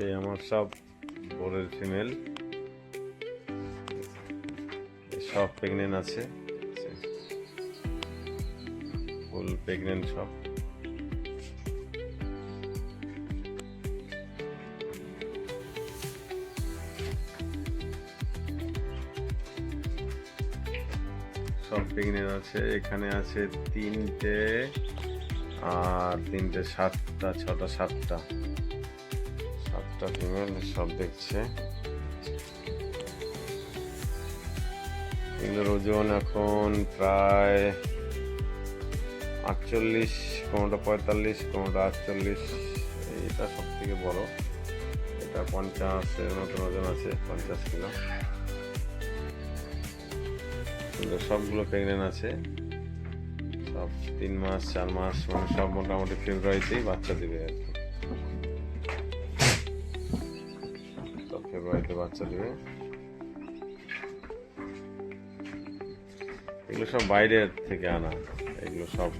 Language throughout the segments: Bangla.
এই আমার সব বোরের ফিমেল সব প্রেগনেন্ট আছে, ফুল প্রেগনেন্ট সব। সব প্রেগনেন্ট আছে। এখানে আছে তিনটে আর তিনটে, সাতটা ছটা সাতটা ফিমেল সব দেখছে। এগুলোর ওজন এখন প্রায় 48, কোনোটা 45, কোনোটা 48। এইটা সব থেকে বড়, এটা 50-এর মতন ওজন আছে, 50 কিলো। কিন্তু সবগুলো প্রেগনেন্ট আছে, সব 3 মাস 4 মাস, মানে সব মোটামুটি ফেব্রুয়ারিতেই বাচ্চা দেবে আর কি। সব ফেব্রুয়ারিতে বাচ্চা দেবে। এগুলো সব বাইরের থেকে আনা, এগুলো সব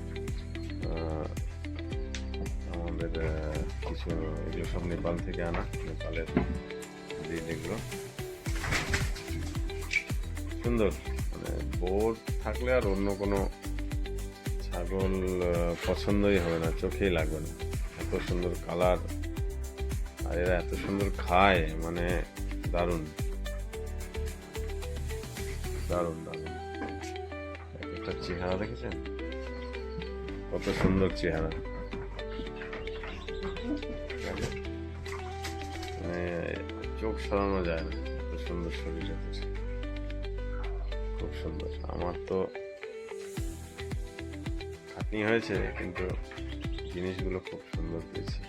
আমাদের কিছু, এগুলো সব নেপাল থেকে আনা, নেপালের ব্রিড এগুলো। সুন্দর, মানে বোর থাকলে আর অন্য কোনো ছাগল পছন্দই হবে না, চোখেই লাগবে না। এত সুন্দর কালার, আর এরা এত সুন্দর খায়, মানে দারুণ দারুণ দারুণ। একটা চেহারা দেখেছেন, কত সুন্দর চেহারা, মানে চোখ সরানো যায় না, এত সুন্দর শরীর, খুব সুন্দর। আমার তো খাটনি হয়েছে, কিন্তু জিনিসগুলো খুব সুন্দর পেয়েছি।